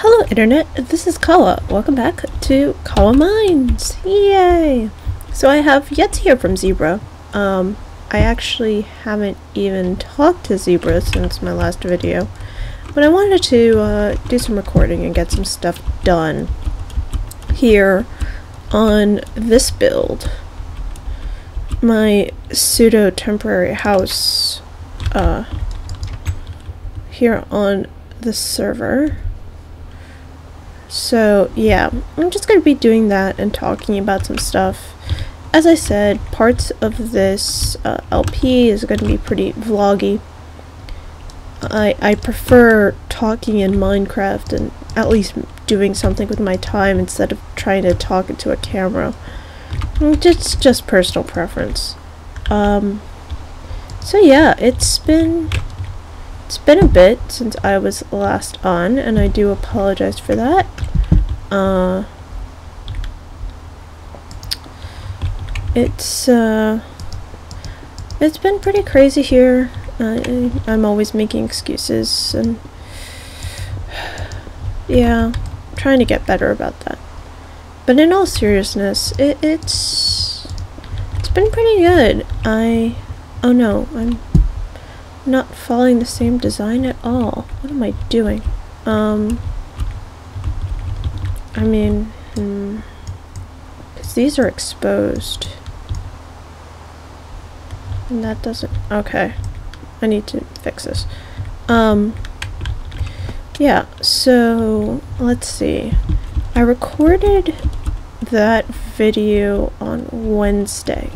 Hello internet, this is Kawa. Welcome back to Kawa Minds. Yay! So I have yet to hear from Zebra. I actually haven't even talked to Zebra since my last video, but I wanted to do some recording and get some stuff done here on this build. My pseudo temporary house here on the server. So yeah, I'm just going to be doing that and talking about some stuff. As I said, parts of this LP is going to be pretty vloggy. I prefer talking in Minecraft and at least doing something with my time instead of trying to talk into a camera. It's just personal preference. So yeah, it's been a bit since I was last on, and I do apologize for that. It's been pretty crazy here. I'm always making excuses, and yeah, trying to get better about that. But in all seriousness, it's been pretty good. Oh no, I'm not following the same design at all. What am I doing? I mean, because these are exposed. And that doesn't, okay. I need to fix this. Yeah, so, let's see. I recorded that video on Wednesday.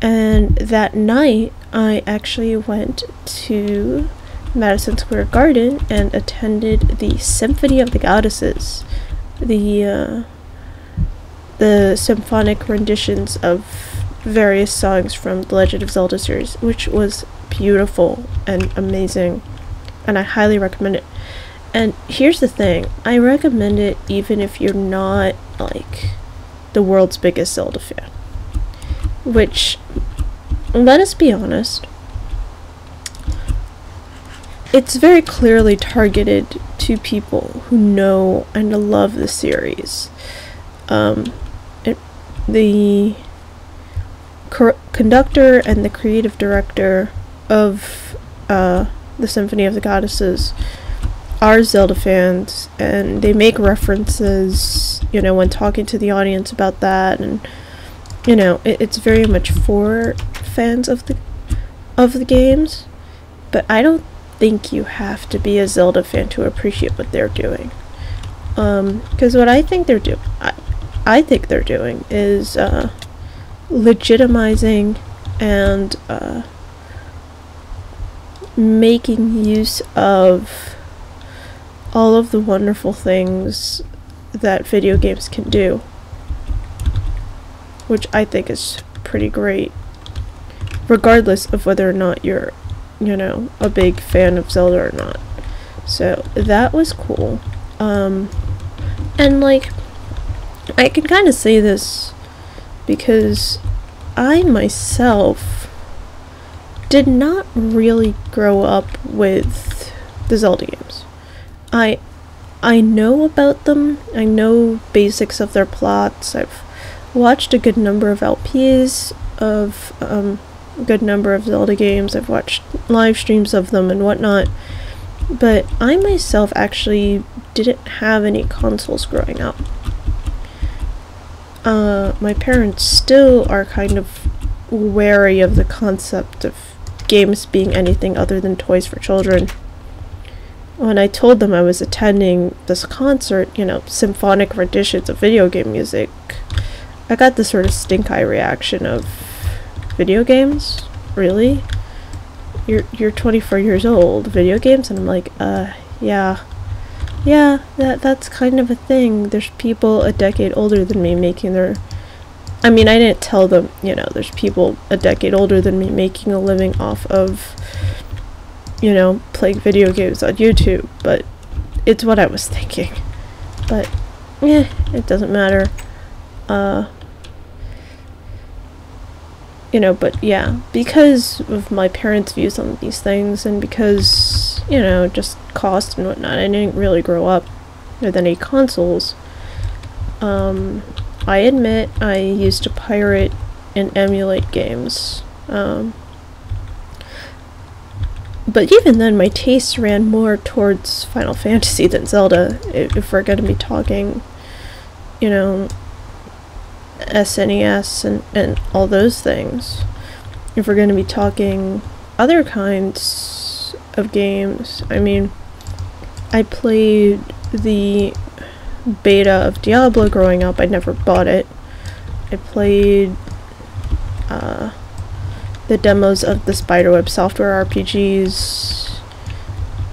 And that night, I actually went to Madison Square Garden and attended the Symphony of the Goddesses, the symphonic renditions of various songs from the Legend of Zelda series, which was beautiful and amazing, and I highly recommend it. And here's the thing, I recommend it even if you're not like the world's biggest Zelda fan, which, let us be honest, it's very clearly targeted to people who know and love the series. The conductor and the creative director of the Symphony of the Goddesses are Zelda fans, and they make references, you know, when talking to the audience about that, and you know, it's very much for fans of the games. But I don't think you have to be a Zelda fan to appreciate what they're doing. Because what I think they're doing, I think they're doing is legitimizing and making use of all of the wonderful things that video games can do, which I think is pretty great, regardless of whether or not you're, you know, a big fan of Zelda or not. So that was cool. And like, I can kind of say this because I myself did not really grow up with the Zelda games. I know about them, I know basics of their plots, I've watched a good number of LPs of a good number of Zelda games, I've watched live streams of them and whatnot, but I myself actually didn't have any consoles growing up. My parents still are kind of wary of the concept of games being anything other than toys for children. When I told them I was attending this concert, you know, symphonic renditions of video game music, I got this sort of stink eye reaction of, video games? Really? You're 24 years old, video games? And I'm like, yeah, that's kind of a thing. There's people a decade older than me making their, I mean, I didn't tell them, you know, there's people a decade older than me making a living off of, you know, playing video games on YouTube, but it's what I was thinking. But, yeah, it doesn't matter. You know, but yeah, because of my parents' views on these things, and because, you know, just cost and whatnot. I didn't really grow up with any consoles. I admit I used to pirate and emulate games. But even then, my tastes ran more towards Final Fantasy than Zelda, if we're going to be talking, you know, SNES and all those things. If we're going to be talking other kinds of games, I mean, I played the beta of Diablo growing up. I never bought it. I played the demos of the Spiderweb software RPGs,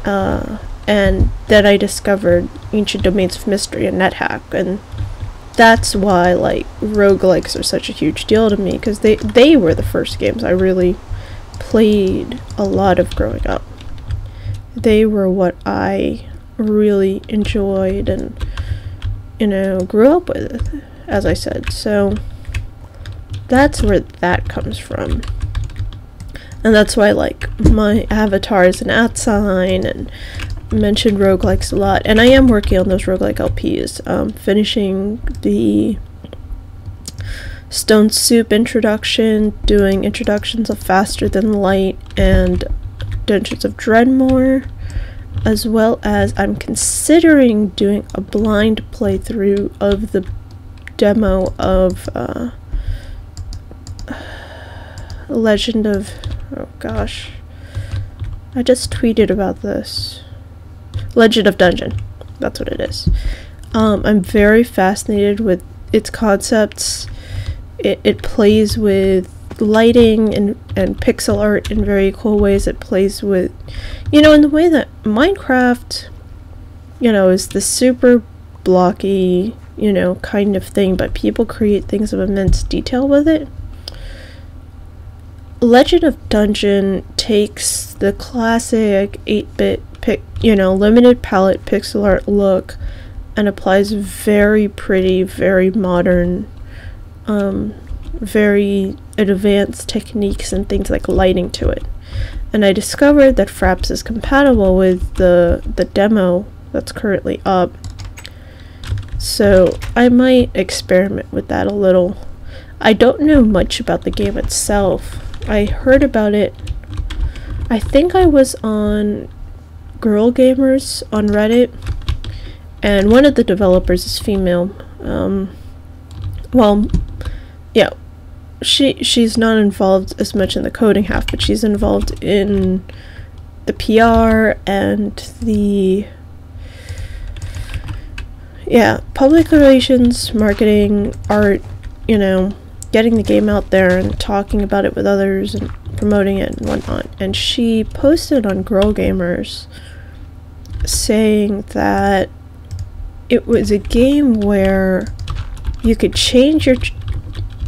and then I discovered Ancient Domains of Mystery and NetHack, and that's why, like, roguelikes are such a huge deal to me, because they were the first games I really played a lot of growing up. They were what I really enjoyed and, you know, grew up with, as I said. So that's where that comes from. And that's why, like, my avatar is an @ sign and mentioned roguelikes a lot. And I am working on those roguelike LPs, finishing the Stone Soup introduction, doing introductions of Faster Than Light and Dungeons of Dreadmore, as well as I'm considering doing a blind playthrough of the demo of Legend of... oh gosh, I just tweeted about this. Legend of Dungeon, that's what it is. I'm very fascinated with its concepts. It plays with lighting and pixel art in very cool ways. It plays with, you know, in the way that Minecraft, you know, is the super blocky, you know, kind of thing, but people create things of immense detail with it. Legend of Dungeon takes the classic 8-bit, you know, limited palette pixel art look and applies very pretty, very modern, very advanced techniques and things like lighting to it. And I discovered that Fraps is compatible with the demo that's currently up. So I might experiment with that a little. I don't know much about the game itself. I heard about it, I think I was on Girl Gamers on Reddit, and one of the developers is female. Well, yeah, she's not involved as much in the coding half, but she's involved in the PR and the, yeah, public relations, marketing, art, you know, getting the game out there and talking about it with others and promoting it and whatnot. And she posted on Girl Gamers saying that it was a game where you could change your,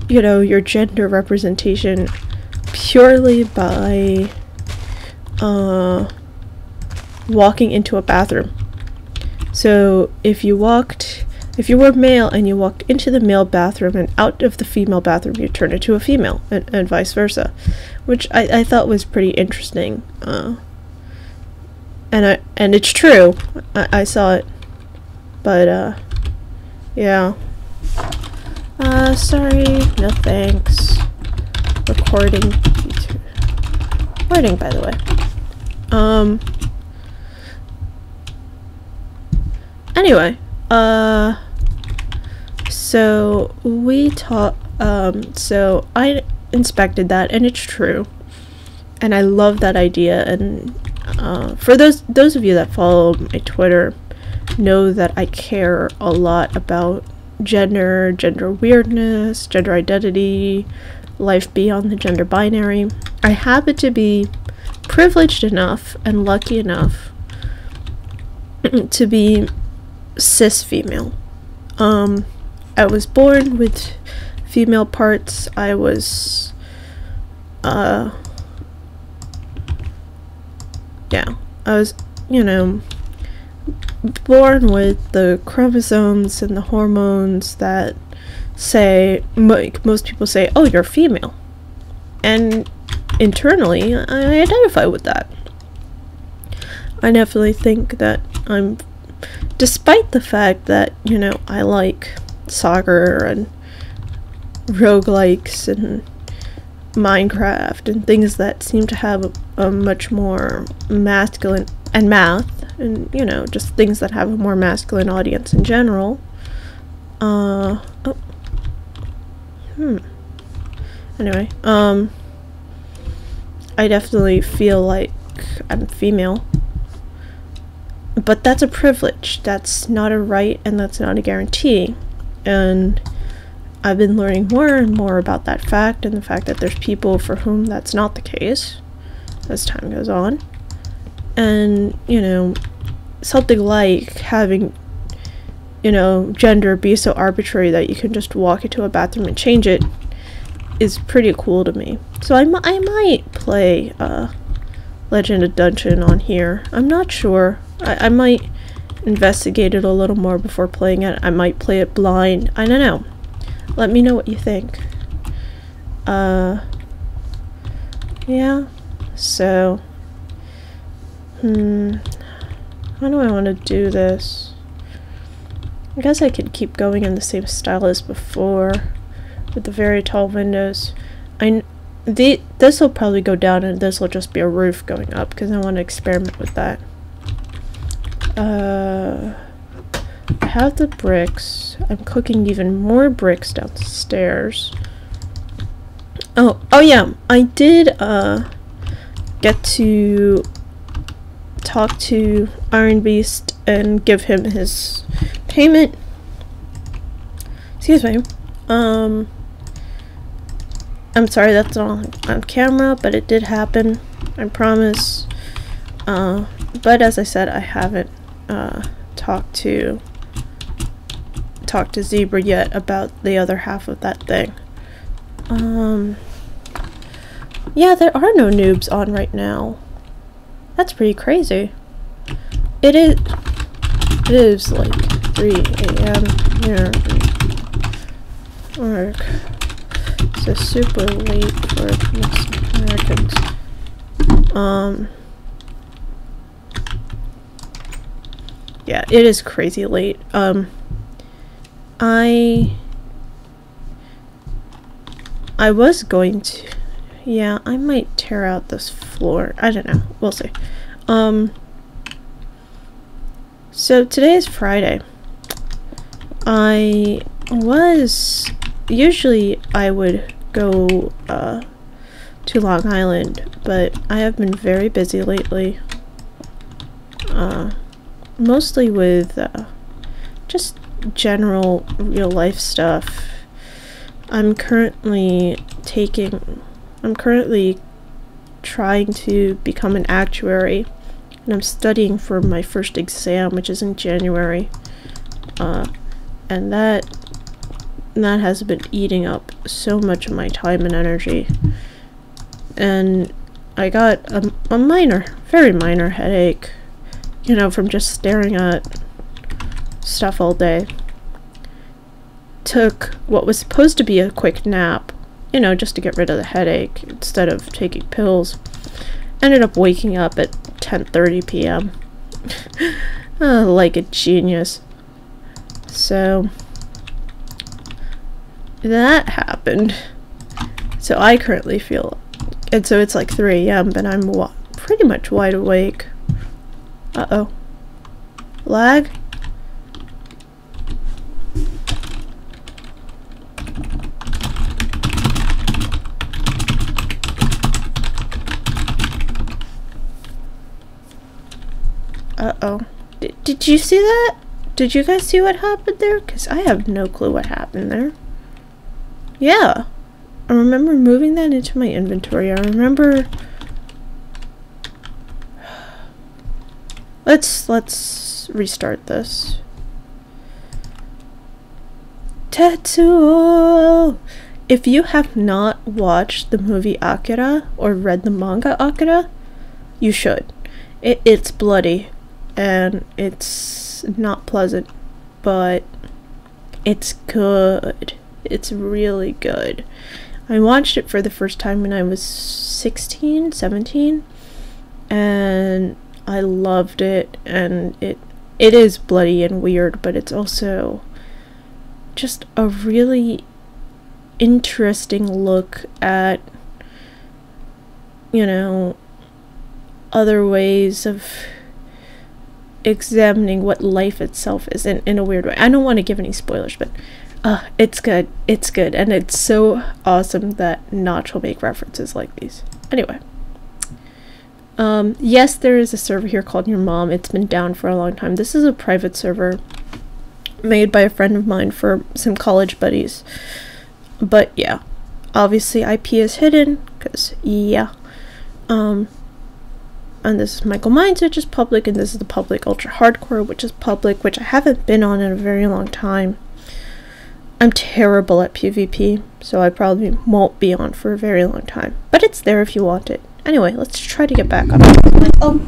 you know, your gender representation purely by walking into a bathroom. So if you were male and you walked into the male bathroom and out of the female bathroom, you turn into a female, and vice versa, which I thought was pretty interesting. And it's true. I saw it, but yeah. Sorry, no thanks. Recording, by the way. Anyway, so we so I inspected that, and it's true, and I love that idea. And for those of you that follow my Twitter know that I care a lot about gender weirdness, gender identity, life beyond the gender binary. I happen to be privileged enough and lucky enough to be cis female. I was born with female parts. I was you know, born with the chromosomes and the hormones that say, most people say, oh, you're female, and internally I identify with that. I definitely think that I'm, despite the fact that, you know, I like soccer and roguelikes and Minecraft and things that seem to have a much more masculine, and math, and, you know, just things that have a more masculine audience in general. Anyway, I definitely feel like I'm female. But that's a privilege. That's not a right, and that's not a guarantee. And I've been learning more and more about that fact, and the fact that there's people for whom that's not the case as time goes on. And, you know, something like having, you know, gender be so arbitrary that you can just walk into a bathroom and change it is pretty cool to me. So I might play Legend of Dungeon on here. I'm not sure. I might investigate it a little more before playing it. I might play it blind. I don't know. Let me know what you think. Yeah. So, how do I want to do this? I guess I could keep going in the same style as before, with the very tall windows. This will probably go down, and this will just be a roof going up, because I want to experiment with that. I have the bricks. I'm cooking even more bricks downstairs. Oh yeah, I did get to talk to Iron Beast and give him his payment. Excuse me. I'm sorry that's not on camera, but it did happen. I promise. But as I said, I haven't talked to Zebra yet about the other half of that thing. Yeah, there are no noobs on right now. That's pretty crazy. It is like 3 a.m. here. Work. So super late for most Americans. Yeah, it is crazy late. I was going to, yeah, I might tear out this floor. I don't know. We'll see. So today is Friday. Usually I would go to Long Island, but I have been very busy lately. Mostly with just general real life stuff. I'm currently trying to become an actuary, and I'm studying for my first exam, which is in January. And that has been eating up so much of my time and energy. And I got a minor, very minor headache, you know, from just staring at stuff all day. Took what was supposed to be a quick nap, you know, just to get rid of the headache instead of taking pills. Ended up waking up at 10:30 p.m. Like a genius. So that happened. So I currently feel, and so it's like 3 a.m. but I'm pretty much wide awake. Uh-oh. Lag? Uh-oh. Did you see that? Did you guys see what happened there? Because I have no clue what happened there. Yeah. I remember moving that into my inventory. I remember... Let's restart this. Tetsuo! If you have not watched the movie Akira or read the manga Akira, you should. It's bloody and it's not pleasant, but it's good. It's really good. I watched it for the first time when I was 16, 17, and I loved it, and it is bloody and weird, but it's also just a really interesting look at, you know, other ways of examining what life itself is in a weird way. I don't want to give any spoilers, but it's good. It's good, and it's so awesome that Notch will make references like these. Anyway, yes, there is a server here called Your Mom. It's been down for a long time. This is a private server made by a friend of mine for some college buddies. But yeah, obviously IP is hidden, because yeah. And this is Mhykol Mines, which is public, and this is the public Ultra Hardcore, which is public, which I haven't been on in a very long time. I'm terrible at PvP, so I probably won't be on for a very long time. But it's there if you want it. Anyway, let's try to get back on. Oh,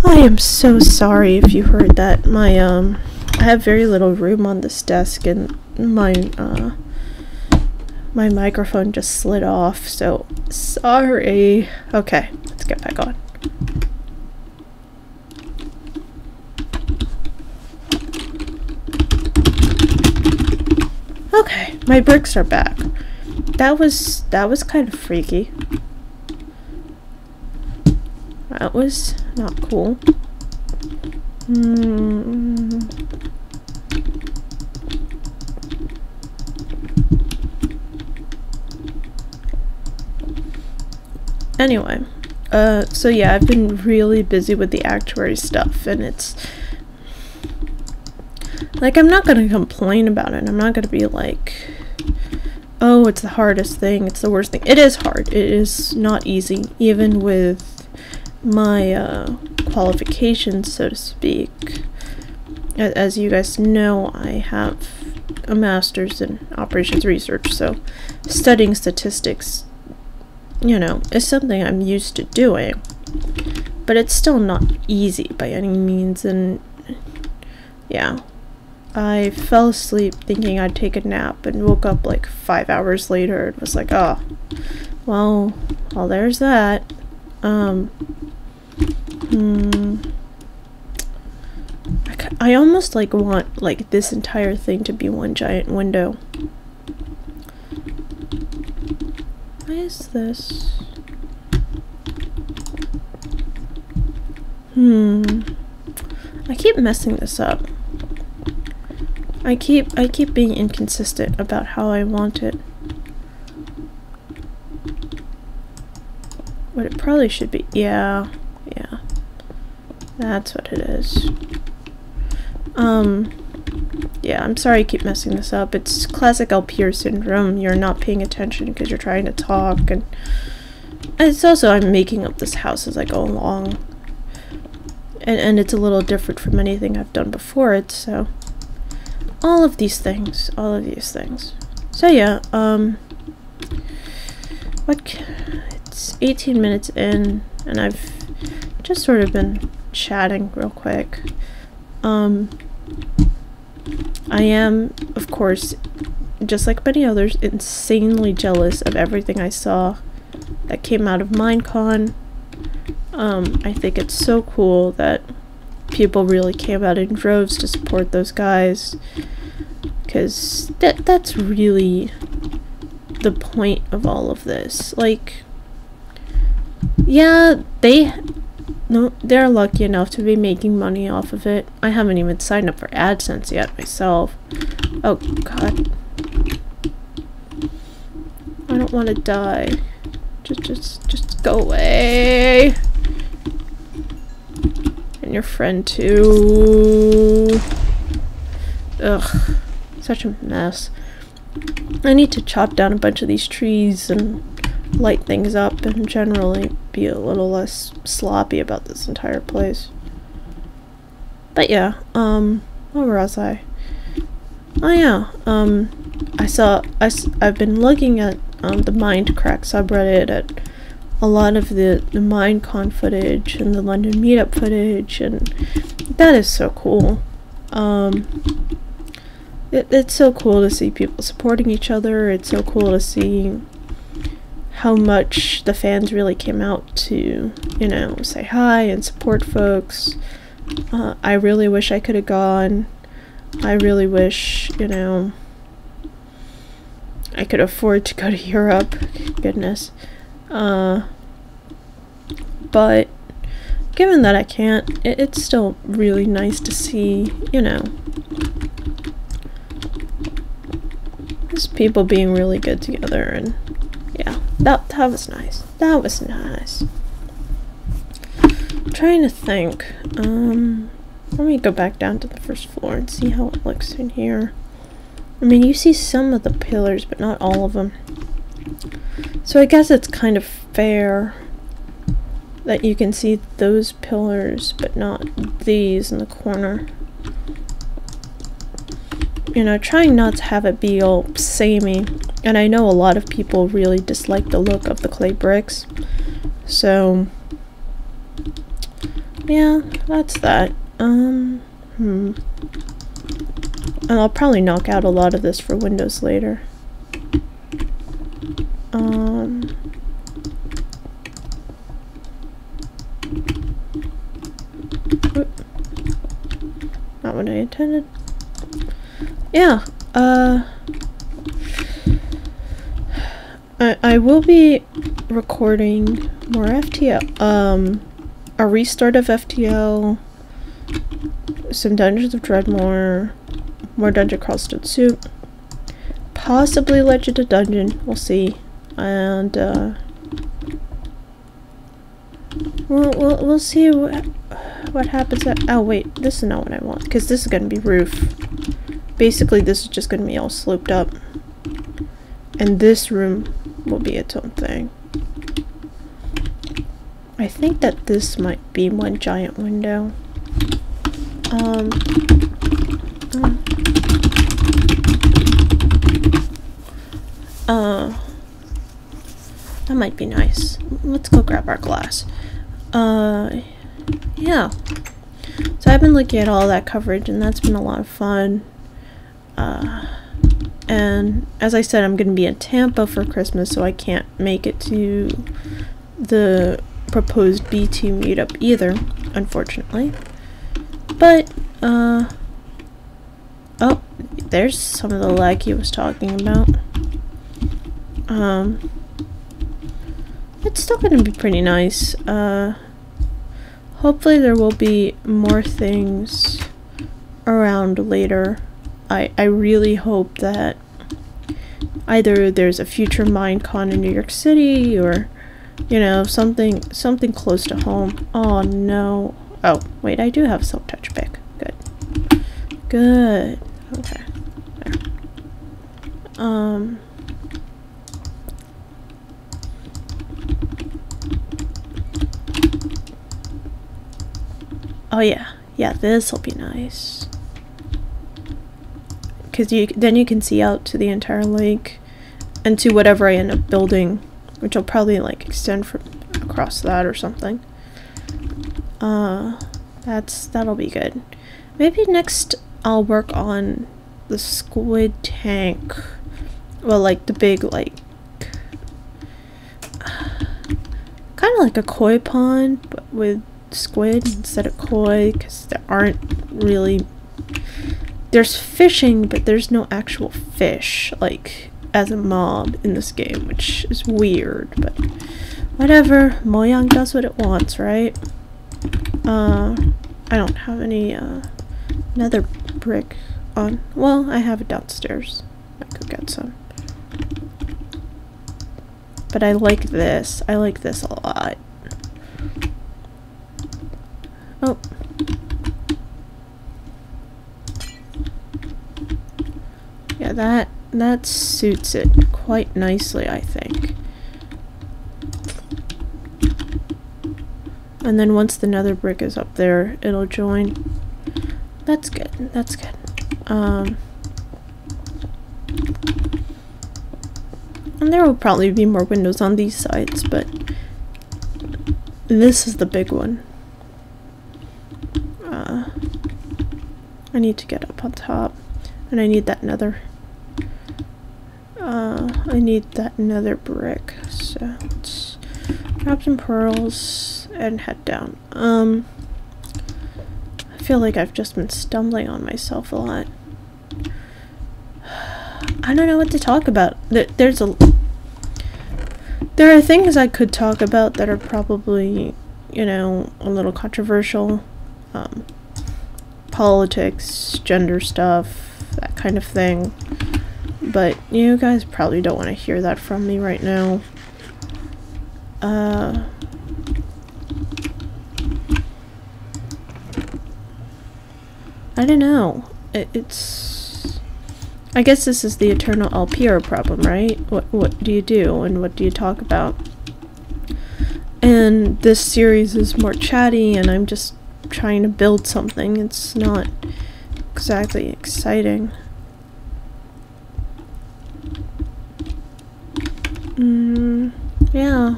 I am so sorry if you heard that. My I have very little room on this desk, and my my microphone just slid off, so sorry. Okay, let's get back on. Okay, my bricks are back. That was kind of freaky. That was not cool. Anyway, so yeah, I've been really busy with the actuary stuff, and it's like, I'm not gonna complain about it. I'm not gonna be like, oh, it's the hardest thing, it's the worst thing. It is hard. It is not easy, even with my qualifications, so to speak. As you guys know, I have a master's in operations research, so studying statistics, you know, is something I'm used to doing, but it's still not easy by any means. And yeah, I fell asleep thinking I'd take a nap and woke up like 5 hours later and was like, oh, well, there's that. I almost like want like this entire thing to be one giant window. Why is this? I keep messing this up. I keep being inconsistent about how I want it. What it probably should be. Yeah. That's what it is. Yeah, I'm sorry I keep messing this up. It's classic LPR syndrome. You're not paying attention because you're trying to talk, and it's also, I'm making up this house as I go along. And it's a little different from anything I've done before it, so all of these things. So yeah, it's 18 minutes in, and I've just sort of been chatting real quick. I am, of course, just like many others, insanely jealous of everything I saw that came out of Minecon. I think it's so cool that people really came out in droves to support those guys, because that's really the point of all of this. Like, yeah, they're lucky enough to be making money off of it. I haven't even signed up for AdSense yet myself. Oh god, I don't want to die. Just go away. And your friend too. Ugh, such a mess. I need to chop down a bunch of these trees and light things up and generally be a little less sloppy about this entire place. But yeah, where was I? Oh yeah, I've been looking at the Mindcrack subreddit at a lot of the Minecon footage and the London meetup footage, and that is so cool. It's so cool to see people supporting each other. It's so cool to see how much the fans really came out to, you know, say hi and support folks. I really wish I could have gone. I really wish, you know, I could afford to go to Europe. Goodness. But given that I can't, it's still really nice to see, you know, just people being really good together, and yeah, that was nice. That was nice. I'm trying to think. Let me go back down to the first floor and see how it looks in here. I mean, you see some of the pillars, but not all of them. So I guess it's kind of fair that you can see those pillars, but not these in the corner. You know, trying not to have it be all samey. And I know a lot of people really dislike the look of the clay bricks. So, yeah, that's that. And I'll probably knock out a lot of this for windows later. Not what I intended. Yeah, I will be recording more FTL, a restart of FTL, some Dungeons of Dreadmore, more Dungeon Crawl Stood Soup, possibly Legend of Dungeon, we'll see, and we'll see what happens. Oh wait, this is not what I want, because this is going to be roof. Basically, this is just going to be all sloped up, and this room will be its own thing. I think that this might be one giant window. That might be nice. Let's go grab our glass. Yeah. So I've been looking at all that coverage, and that's been a lot of fun. And as I said, I'm going to be in Tampa for Christmas, so I can't make it to the proposed B2 meetup either, unfortunately. But, oh, there's some of the lag he was talking about. It's still going to be pretty nice. Hopefully there will be more things around later. I really hope that either there's a future Minecon in New York City, or, you know, something close to home. Oh no. Oh, wait, I do have self-touch pick. Good. Good. Okay. There. Oh yeah. Yeah, this'll be nice. Because then you can see out to the entire lake and to whatever I end up building, which will probably like extend from across that or something. That'll be good. Maybe next I'll work on the squid tank. Well, like the big, like, kind of like a koi pond, but with squid instead of koi, because there aren't really, there's fishing, but there's no actual fish, like, as a mob in this game, which is weird, but whatever. Mojang does what it wants, right? I don't have any, nether brick on. Well, I have it downstairs. I could get some. But I like this. I like this a lot. Oh. Yeah, that suits it quite nicely, I think. And then once the nether brick is up there, it'll join. That's good. That's good. And there will probably be more windows on these sides, but this is the big one. I need to get up on top, and I need that nether. I need that nether brick, so let's grab some pearls and head down. I feel like I've just been stumbling on myself a lot. I don't know what to talk about. There are things I could talk about that are probably, you know, a little controversial. Politics, gender stuff, that kind of thing. But you guys probably don't want to hear that from me right now. I don't know. It's... I guess this is the eternal LPR problem, right? What do you do and what do you talk about? And this series is more chatty and I'm just trying to build something. It's not exactly exciting. Yeah.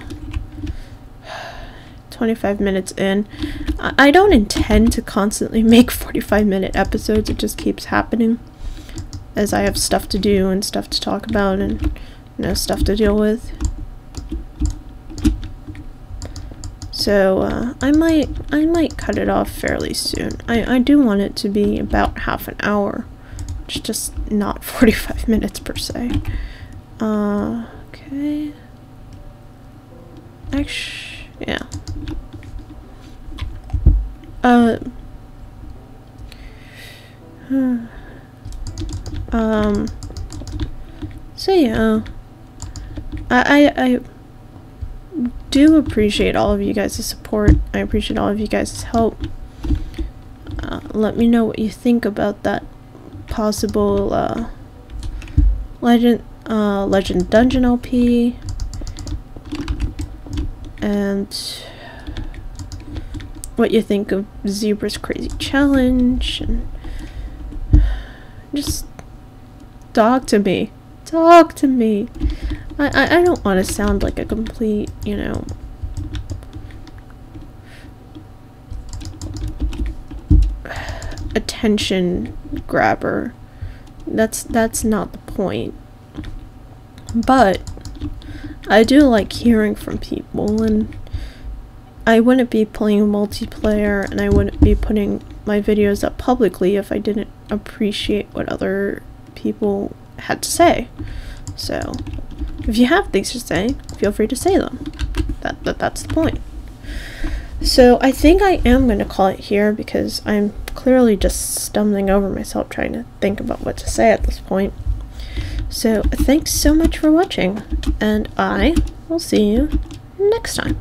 25 minutes in. I don't intend to constantly make 45-minute episodes. It just keeps happening as I have stuff to do and stuff to talk about and, you know, stuff to deal with. So I might cut it off fairly soon. I do want it to be about half an hour. It's just not 45 minutes per se. Okay. Actually, yeah. So yeah. I do appreciate all of you guys' support. I appreciate all of you guys' help. Let me know what you think about that possible Legend Dungeon LP, and what you think of Zebra's Crazy Challenge, and just talk to me. Talk to me. I don't want to sound like a complete, you know, attention grabber. That's not the point. But I do like hearing from people, and I wouldn't be playing multiplayer and I wouldn't be putting my videos up publicly if I didn't appreciate what other people had to say. So if you have things to say, feel free to say them. That's the point. So I think I am going to call it here because I'm clearly just stumbling over myself trying to think about what to say at this point. So thanks so much for watching, and I will see you next time.